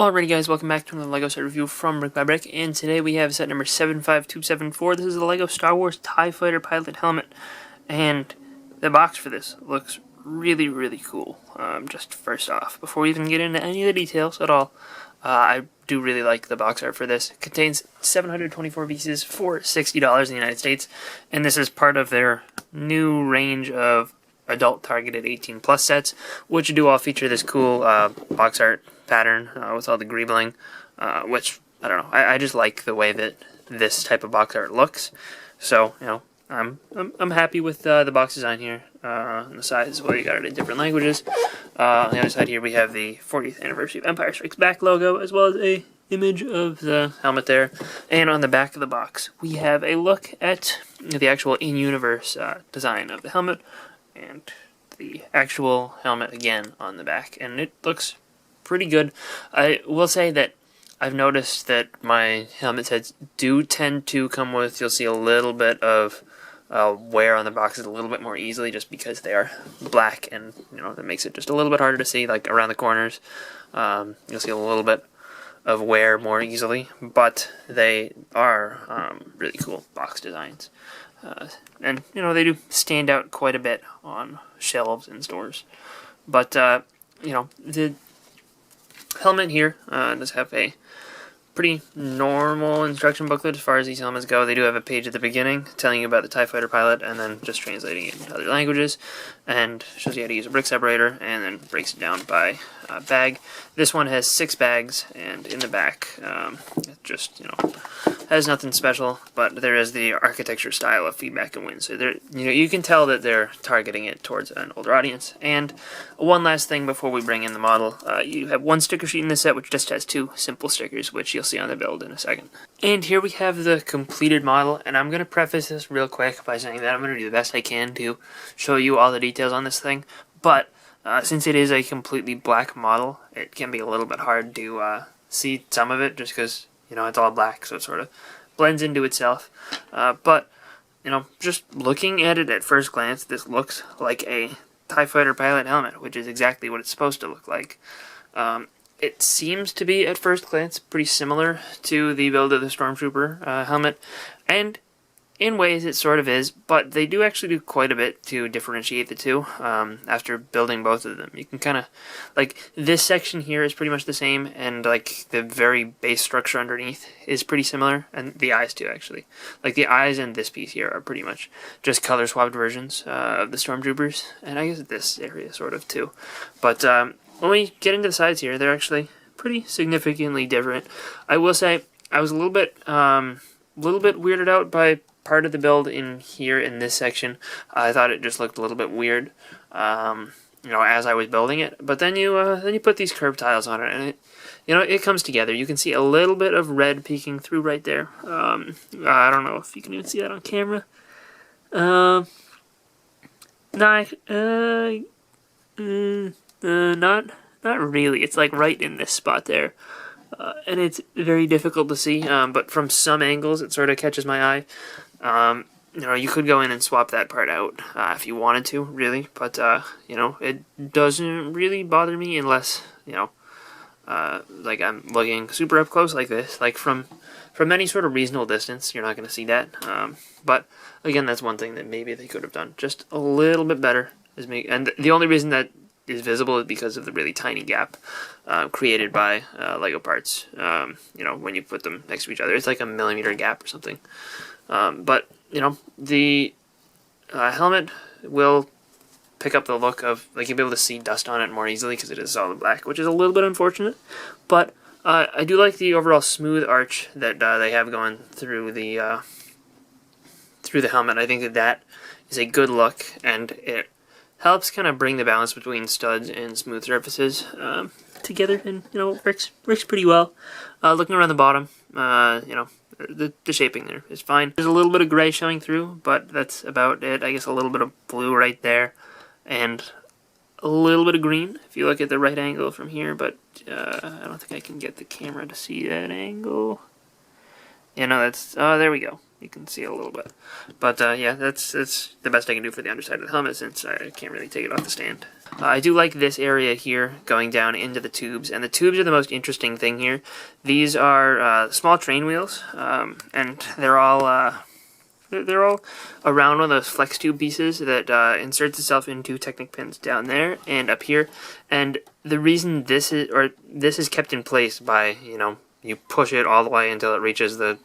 Alrighty guys, welcome back to another LEGO set review from BrickByBrick, and today we have set number 75274. This is the LEGO Star Wars TIE Fighter pilot helmet, and the box for this looks really cool. Just first off, before we even get into any of the details at all, I do really like the box art for this. It contains 724 pieces for $60 in the United States, and this is part of their new range of adult targeted 18 plus sets, which do all feature this cool box art pattern with all the greebling, which I don't know. I just like the way that this type of box art looks. So I'm happy with the box design here. On the side as well, you got it in different languages. On the other side here, we have the 40th anniversary of Empire Strikes Back logo, as well as a image of the helmet there. And on the back of the box, we have a look at the actual in-universe design of the helmet, and the actual helmet again on the back, and it looks pretty good. I will say that I've noticed that my helmet sets do tend to come with, you'll see a little bit of wear on the boxes a little bit more easily, just because they are black, and that makes it just a little bit harder to see, like around the corners. You'll see a little bit of wear more easily, but they are really cool box designs. And they do stand out quite a bit on shelves in stores. But the helmet here does have a pretty normal instruction booklet as far as these helmets go. They do have a page at the beginning telling you about the TIE Fighter pilot, and then just translating it into other languages, and shows you how to use a brick separator, and then breaks it down by bag. This one has 6 bags, and in the back, it just has nothing special, but there is the architecture style of Feedback and Win. So there, you can tell that they're targeting it towards an older audience. And one last thing before we bring in the model, you have one sticker sheet in this set which just has 2 simple stickers, which you'll see on the build in a second. And here we have the completed model, and I'm going to preface this real quick by saying that I'm going to do the best I can to show you all the details on this thing, but since it is a completely black model, it can be a little bit hard to see some of it, just because it's all black, so it sort of blends into itself. But just looking at it at first glance, this looks like a TIE Fighter pilot helmet, which is exactly what it's supposed to look like. It seems to be, at first glance, pretty similar to the build of the Stormtrooper helmet, and in ways it sort of is, but they do actually do quite a bit to differentiate the two after building both of them. You can kind of, like, this section here is pretty much the same, and like the very base structure underneath is pretty similar, and the eyes too, actually. Like the eyes and this piece here are pretty much just color swapped versions of the Stormtroopers, and I guess this area sort of too. But when we get into the sides here, they're actually pretty significantly different. I will say I was a little bit weirded out by part of the build in here in this section. I thought it just looked a little bit weird, as I was building it. But then you put these curved tiles on it, and it comes together. You can see a little bit of red peeking through right there. I don't know if you can even see that on camera. Not really. It's like right in this spot there. And it's very difficult to see, but from some angles it sort of catches my eye. You could go in and swap that part out if you wanted to, really, but it doesn't really bother me unless like I'm looking super up close like this. Like from any sort of reasonable distance, you're not going to see that. But again, that's one thing that maybe they could have done just a little bit better. And the only reason that is visible is because of the really tiny gap created by Lego parts. When you put them next to each other, it's like a millimeter gap or something. But the helmet will pick up the look of, like, you'll be able to see dust on it more easily because it is solid black, which is a little bit unfortunate. But I do like the overall smooth arch that they have going through the helmet. I think that is a good look, and it helps kind of bring the balance between studs and smooth surfaces together, and works pretty well. Looking around the bottom, the shaping there is fine. There's a little bit of gray showing through, but that's about it. I guess a little bit of blue right there, and a little bit of green if you look at the right angle from here, but I don't think I can get the camera to see that angle. That's, oh, there we go. you can see it a little bit. But yeah, that's the best I can do for the underside of the helmet since I can't really take it off the stand. I do like this area here going down into the tubes, and the tubes are the most interesting thing here. These are small train wheels, and they're all around one of those flex tube pieces that inserts itself into Technic pins down there and up here. And the reason this is kept in place by, you push it all the way until it reaches the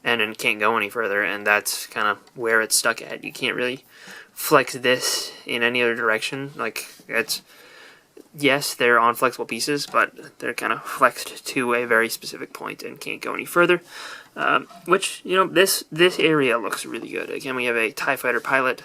end and can't go any further, and that's kind of where it's stuck at. You can't really flex this in any other direction. Like, yes, they're on flexible pieces, but they're kind of flexed to a very specific point and can't go any further. Which, this area looks really good. Again, we have a TIE Fighter pilot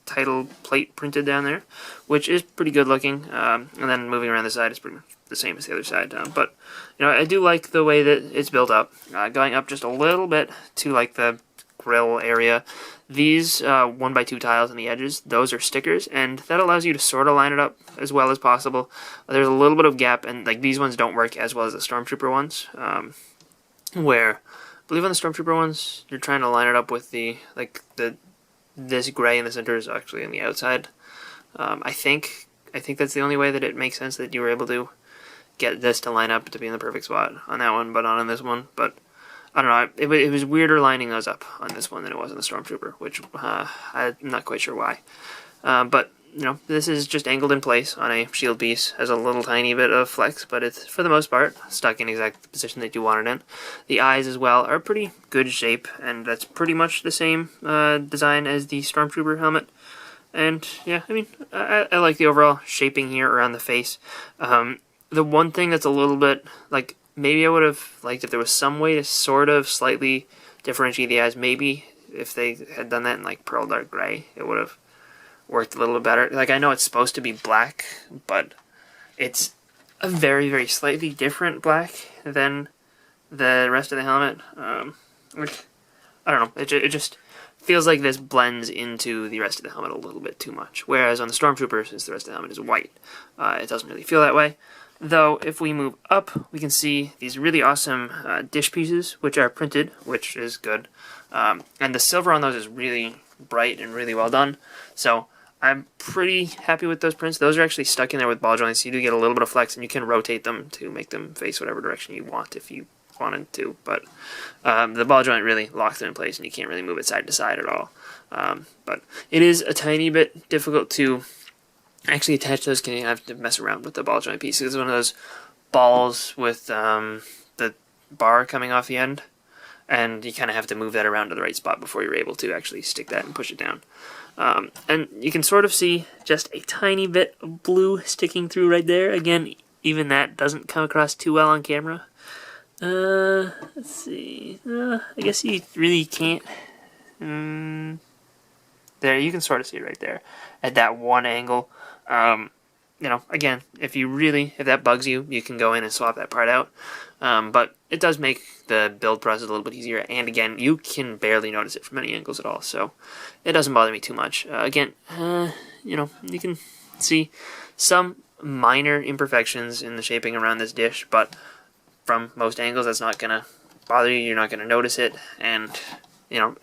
title plate printed down there, which is pretty good looking. And then moving around the side is pretty much the same as the other side. But, I do like the way that it's built up. Going up just a little bit to, like, the grill area. These 1x2 tiles on the edges, those are stickers, and that allows you to sort of line it up as well as possible. There's a little bit of gap, and like these ones don't work as well as the Stormtrooper ones, where I believe on the Stormtrooper ones you're trying to line it up with this gray in the center is actually on the outside. I think that's the only way that it makes sense that you were able to get this to line up to be in the perfect spot on that one, but not on this one. But I don't know, it was weirder lining those up on this one than it was on the Stormtrooper, which I'm not quite sure why. But, this is just angled in place on a shield piece, has a little tiny bit of flex, but it's, for the most part, stuck in exactly the position that you want it in. The eyes, as well, are pretty good shape, and that's pretty much the same design as the Stormtrooper helmet. And, yeah, I mean, I like the overall shaping here around the face. The one thing that's a little bit, like, maybe I would have liked if there was some way to sort of slightly differentiate the eyes. Maybe if they had done that in like pearl dark gray, it would have worked a little bit better. Like, I know it's supposed to be black, but it's a very, very slightly different black than the rest of the helmet. Which, I don't know, it just feels like this blends into the rest of the helmet a little bit too much. Whereas on the Stormtrooper, since the rest of the helmet is white, it doesn't really feel that way. Though, if we move up, we can see these really awesome dish pieces, which are printed, which is good. And the silver on those is really bright and really well done. So, I'm pretty happy with those prints. Those are actually stuck in there with ball joints, so you do get a little bit of flex, and you can rotate them to make them face whatever direction you want if you wanted to. But the ball joint really locks it in place, and you can't really move it side to side at all. But it is a tiny bit difficult to actually attach those, because you have to mess around with the ball joint piece. It's one of those balls with the bar coming off the end, and you kind of have to move that around to the right spot before you're able to actually stick that and push it down. And you can sort of see just a tiny bit of blue sticking through right there. Again, even that doesn't come across too well on camera. Let's see. I guess you really can't. There, you can sort of see it right there at that one angle. Again, if that bugs you, you can go in and swap that part out. But it does make the build process a little bit easier, and again, you can barely notice it from any angles at all, so it doesn't bother me too much. Again, you can see some minor imperfections in the shaping around this dish, but from most angles, that's not going to bother you. You're not going to notice it, and,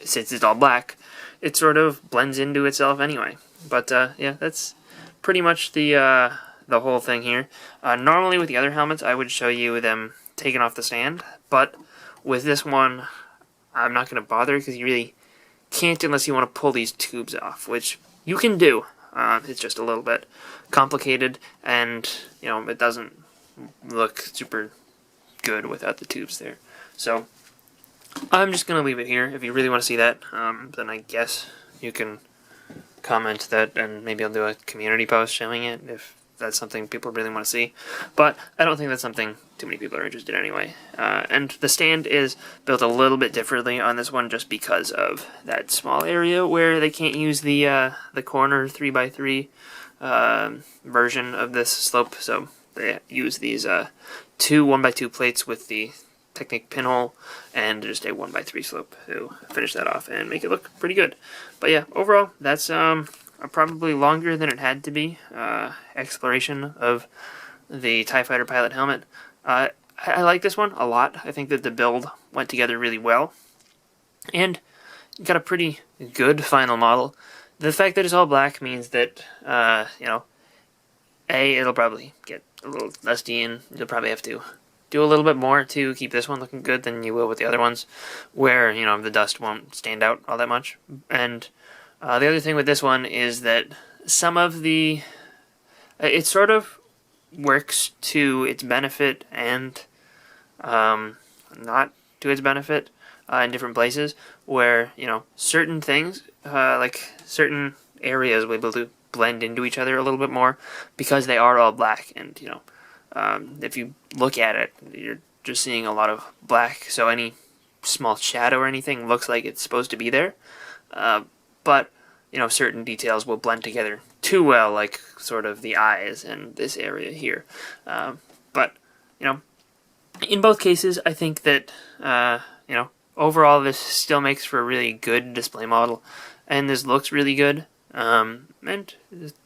since it's all black, it sort of blends into itself anyway. But, yeah, that's pretty much the whole thing here. Normally with the other helmets, I would show you them taken off the stand, but with this one, I'm not going to bother, because you really can't unless you want to pull these tubes off, which you can do. It's just a little bit complicated, and, it doesn't look super good without the tubes there. So, I'm just going to leave it here. If you really want to see that, then I guess you can comment that, and maybe I'll do a community post showing it if that's something people really want to see. But I don't think that's something too many people are interested in anyway. And the stand is built a little bit differently on this one just because of that small area where they can't use the corner 3x3 version of this slope. So they use these two 1x2 plates with the Technic pinhole and just a 1x3 slope to finish that off and make it look pretty good. But yeah, overall, that's a probably longer than it had to be exploration of the TIE Fighter pilot helmet. I like this one a lot. I think that the build went together really well. and got a pretty good final model. The fact that it's all black means that, you know, it'll probably get a little dusty, and you'll probably have to do a little bit more to keep this one looking good than you will with the other ones, where, you know, the dust won't stand out all that much. And the other thing with this one is that some of the... it sort of works to its benefit and not to its benefit in different places, where, you know, certain things, like certain areas will be able to blend into each other a little bit more because they are all black. And, you know, if you look at it, you're just seeing a lot of black, so any small shadow or anything looks like it's supposed to be there. But, you know, certain details will blend together too well, like sort of the eyes and this area here. But, you know, in both cases, I think that, you know, overall this still makes for a really good display model, and this looks really good, and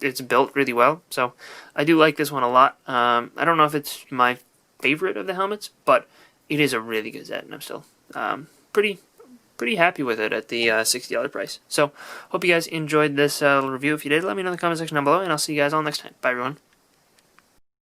it's built really well, so I do like this one a lot. I don't know if it's my favorite of the helmets, but it is a really good set, and I'm still pretty happy with it at the $60 price. So, hope you guys enjoyed this little review. If you did, let me know in the comment section down below, and I'll see you guys all next time. Bye, everyone.